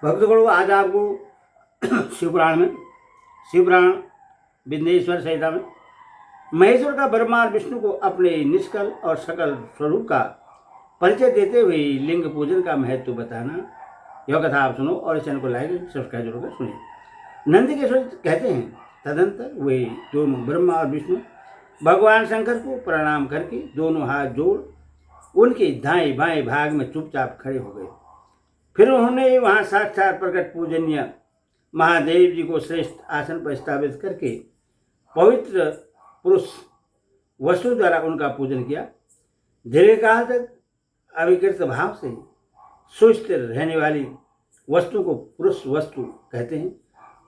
भक्तगणों, आज आपको शिवपुराण विघ्नेश्वर संहिता में महेश्वर का ब्रह्मा और विष्णु को अपने निष्कल और सकल स्वरूप का परिचय देते हुए लिंग पूजन का महत्व बताना। यह कथा आप सुनो और इस चैनल को लाइक सब्सक्राइब जरूर कर सुनिए। नंदकिशोर कहते हैं, तदंतर वे दोनों ब्रह्मा और विष्णु भगवान शंकर को प्रणाम करके दोनों हाथ जोड़ उनके दाएं बाएं भाग में चुपचाप खड़े हो गए। फिर उन्होंने वहां साक्षात प्रकट पूजनीय महादेव जी को श्रेष्ठ आसन पर स्थापित करके पवित्र पुरुष वस्तु द्वारा उनका पूजन किया। दीर्घकाल तक अविकृत भाव से सुस्थिर रहने वाली वस्तु को पुरुष वस्तु कहते हैं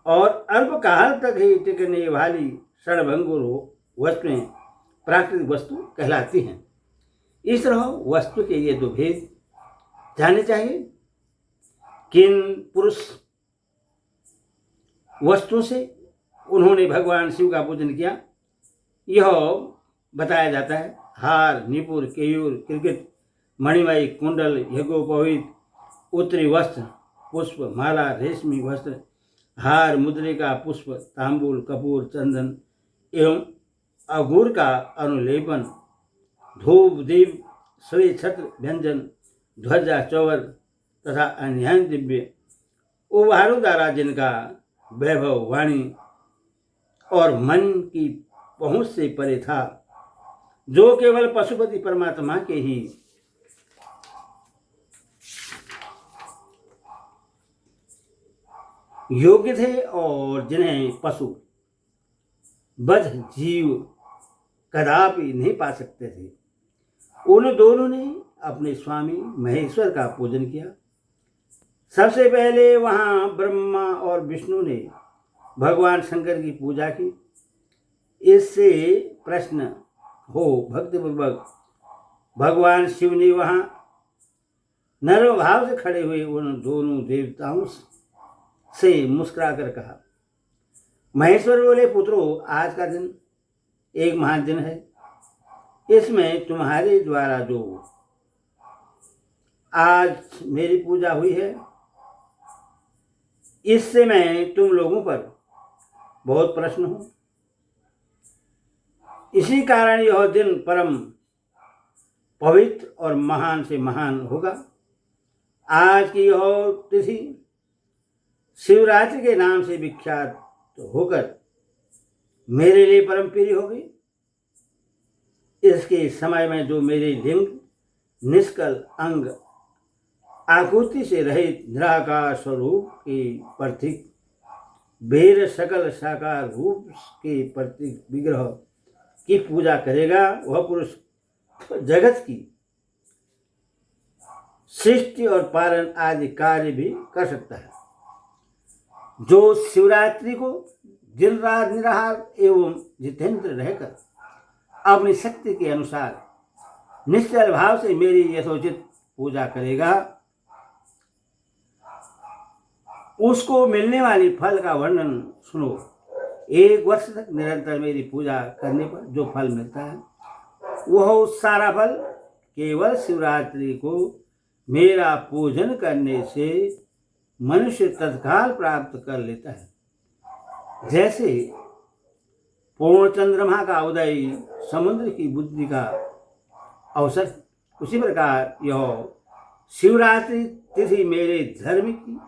और अल्पकाल तक ही टिकने वाली क्षणभंगुर वस्तुएं प्राकृतिक वस्तु कहलाती हैं। इस तरह वस्तु के ये दो भेद जानने चाहिए। किन पुरुष वस्तु से उन्होंने भगवान शिव का पूजन किया, यह बताया जाता है। हार, निपुर, केयूर, क्रिकेट, मणिमयी, कुंडल, यज्ञोपवीत, उत्तरी वस्त्र, पुष्प, माला, रेशमी वस्त्र, हार, मुद्रिका, पुष्प, तांबूल, कपूर, चंदन एवं अगूर का अनुलेपन, धूप, दीप, श्री छत्र, व्यंजन, ध्वजा, चौवर तथा अन्य दिव्य उपहारों द्वारा जिनका वैभव वाणी और मन की पहुंच से परे था, जो केवल पशुपति परमात्मा के ही योग्य थे और जिन्हें पशु बद्ध जीव कदापि नहीं पा सकते थे, उन दोनों ने अपने स्वामी महेश्वर का पूजन किया। सबसे पहले वहां ब्रह्मा और विष्णु ने भगवान शंकर की पूजा की। इससे प्रश्न हो भक्तिपूर्वक भगवान शिव ने वहां नर्म भाव से खड़े हुए उन दोनों देवताओं से मुस्कुराकर कहा, महेश्वर बोले, पुत्रों, आज का दिन एक महान दिन है। इसमें तुम्हारे द्वारा जो आज मेरी पूजा हुई है, इससे मैं तुम लोगों पर बहुत प्रसन्न हूं। इसी कारण यह दिन परम पवित्र और महान से महान होगा। आज की यह तिथि शिवरात्रि के नाम से विख्यात होकर मेरे लिए परम प्रिय होगी। इसके समय में जो मेरे लिंग निष्कल अंग आकृति से रहित निराकार स्वरूप के प्रतीक वेद सकल साकार रूप के प्रतीक विग्रह की पूजा करेगा, वह पुरुष जगत की सृष्टि और पालन आदि कार्य भी कर सकता है। जो शिवरात्रि को दिन रात निराहार एवं जितेंद्र रहकर अपनी शक्ति के अनुसार निश्चल भाव से मेरी यथोचित पूजा करेगा, उसको मिलने वाली फल का वर्णन सुनो। 1 वर्ष तक निरंतर मेरी पूजा करने पर जो फल मिलता है, वह सारा फल केवल शिवरात्रि को मेरा पूजन करने से मनुष्य तत्काल प्राप्त कर लेता है। जैसे पूर्ण चंद्रमा का उदय समुद्र की बुद्धि का अवसर, उसी प्रकार यह शिवरात्रि तिथि मेरे धर्म की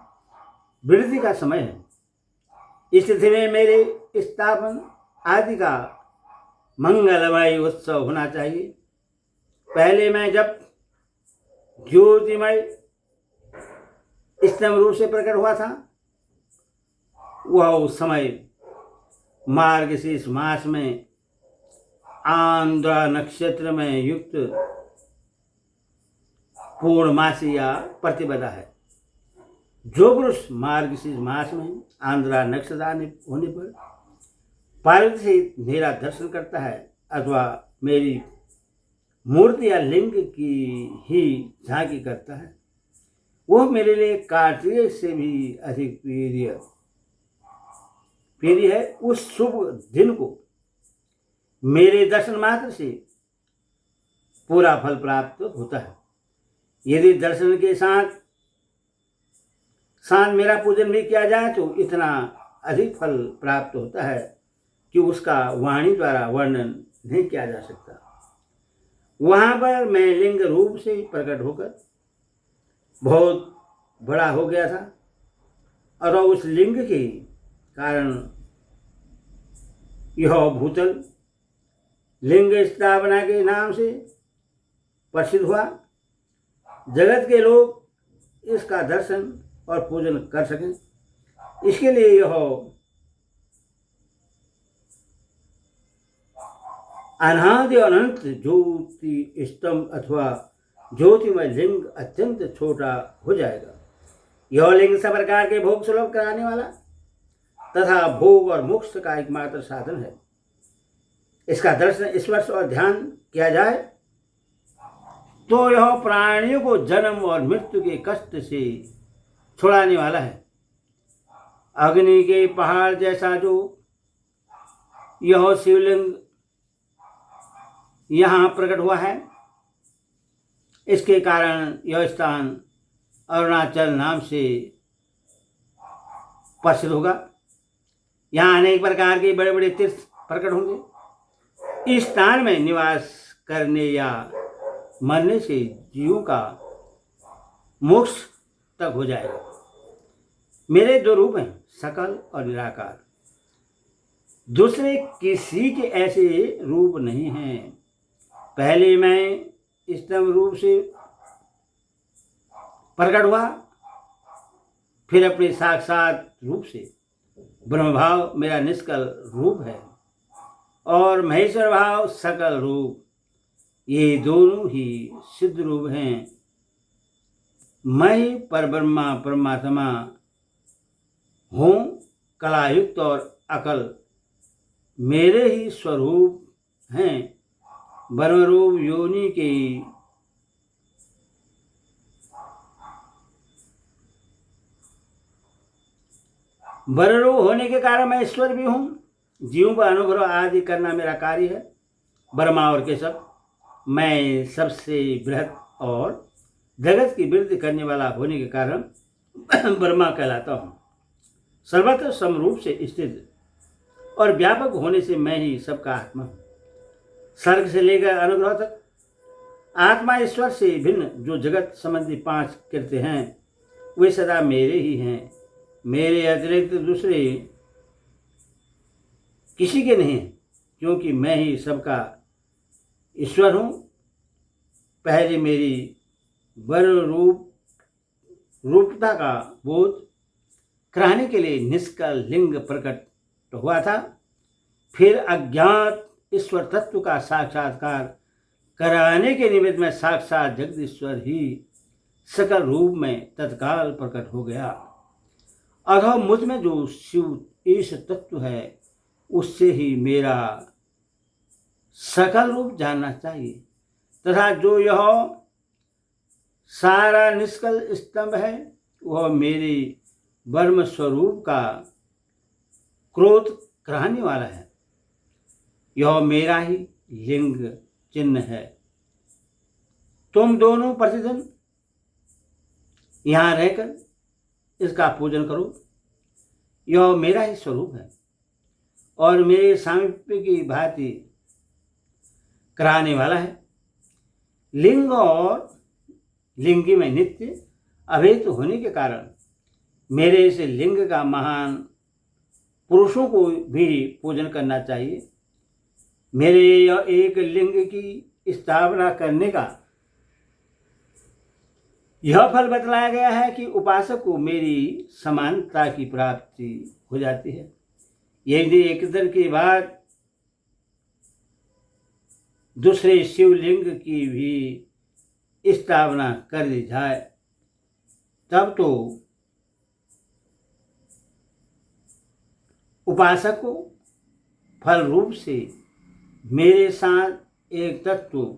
वृद्धि का समय है। इस तिथि में मेरे स्थापन आदि का मंगलमय उत्सव होना चाहिए। पहले मैं जब ज्योतिमय स्तंभ रूप से प्रकट हुआ था, वह उस समय मार्गशीर्ष मास में आंध्र नक्षत्र में युक्त पूर्णमासी या प्रतिपदा है। जो पुरुष मार्गशीर्ष मास में आंध्रा नक्षत्र होने पर पार्वती से मेरा दर्शन करता है अथवा मेरी मूर्ति या लिंग की ही झांकी करता है, वह मेरे लिए कार्तिक से भी अधिक प्रिय है। उस शुभ दिन को मेरे दर्शन मात्र से पूरा फल प्राप्त होता है। यदि दर्शन के साथ साथ मेरा पूजन भी किया जाए तो इतना अधिक फल प्राप्त होता है कि उसका वाणी द्वारा वर्णन नहीं किया जा सकता। वहाँ पर मैं लिंग रूप से प्रकट होकर बहुत बड़ा हो गया था और उस लिंग के कारण यह भूतल लिंग स्थापना के नाम से प्रसिद्ध हुआ। जगत के लोग इसका दर्शन और पूजन कर सकें, इसके लिए यह अनादि अनंत ज्योति स्तंभ अथवा ज्योतिमय लिंग अत्यंत छोटा हो जाएगा। यह लिंग सब प्रकार के भोग सुलभ कराने वाला तथा भोग और मोक्ष का एकमात्र साधन है। इसका दर्शन स्पर्श और ध्यान किया जाए तो यह प्राणियों को जन्म और मृत्यु के कष्ट से छुड़ाने वाला है। अग्नि के पहाड़ जैसा जो यह शिवलिंग यहाँ प्रकट हुआ है, इसके कारण यह स्थान अरुणाचल नाम से प्रसिद्ध होगा। यहाँ अनेक प्रकार के बड़े बड़े तीर्थ प्रकट होंगे। इस स्थान में निवास करने या मरने से जीवों का मोक्ष तक हो जाएगा। मेरे दो रूप हैं, सकल और निराकार। दूसरे किसी के ऐसे रूप नहीं हैं। पहले मैं स्तंभ रूप से प्रकट हुआ, फिर अपने साक्षात रूप से ब्रह्म भाव मेरा निष्कल रूप है और महेश्वर भाव सकल रूप, ये दोनों ही सिद्ध रूप हैं। मैं ही परब्रह्मा परमात्मा हूँ। कलायुक्त और अकल मेरे ही स्वरूप हैं। ब्रह्मरूप योनि के ब्रह्मरूप होने के कारण मैं ईश्वर भी हूँ। जीवों पर अनुग्रह आदि करना मेरा कार्य है। ब्रह्मा और केशव, मैं सबसे बृहद और जगत की वृद्धि करने वाला होने के कारण ब्रह्मा कहलाता हूँ। सर्वत्र समरूप से स्थित और व्यापक होने से मैं ही सबका आत्मा हूँ। सर्ग से लेकर अनुग्रह तक आत्मा ईश्वर से भिन्न जो जगत संबंधी 5 कृत्य हैं वे सदा मेरे ही हैं। मेरे अतिरिक्त दूसरे किसी के नहीं, क्योंकि मैं ही सबका ईश्वर हूँ। पहले मेरी रूपता का बोध कराने के लिए निष्कल लिंग प्रकट हुआ था। फिर अज्ञात ईश्वर तत्व का साक्षात्कार कराने के निमित्त में साक्षात जगदीश्वर ही सकल रूप में तत्काल प्रकट हो गया। अथवा मुझ में जो शिव ईश तत्व है उससे ही मेरा सकल रूप जानना चाहिए तथा जो यह सारा निष्कल स्तंभ है वह मेरे ब्रह्म स्वरूप का क्रोध कराने वाला है। यह मेरा ही लिंग चिन्ह है। तुम दोनों प्रतिदिन यहाँ रहकर इसका पूजन करो। यह मेरा ही स्वरूप है और मेरे सामीप्य की भांति कराने वाला है। लिंग और लिंगी में नित्य अभेद होने के कारण मेरे इस लिंग का महान पुरुषों को भी पूजन करना चाहिए। मेरे यह एक लिंग की स्थापना करने का यह फल बतलाया गया है कि उपासक को मेरी समानता की प्राप्ति हो जाती है। यदि एक दिन के बाद दूसरे शिवलिंग की भी स्थापना कर दी जाए तब तो उपासक को फल रूप से मेरे साथ एक तत्व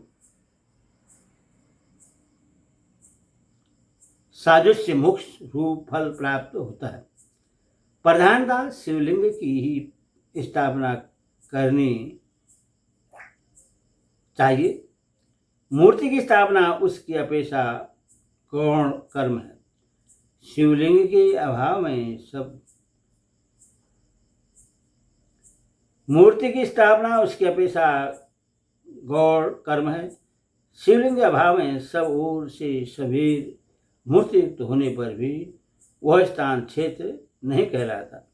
सादृश्य मोक्ष रूप फल प्राप्त होता है। प्रधानतः शिवलिंग की ही स्थापना करनी चाहिए। मूर्ति की स्थापना उसकी अपेक्षा गौण कर्म है। शिवलिंग के अभाव में सब मूर्ति की स्थापना उसकी अपेक्षा गौर कर्म है। शिवलिंग के अभाव में सब ओर से शरीर मूर्ति युक्त होने पर भी वह स्थान क्षेत्र नहीं कहलाता।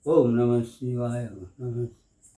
ओम नमः शिवाय। ओम नमः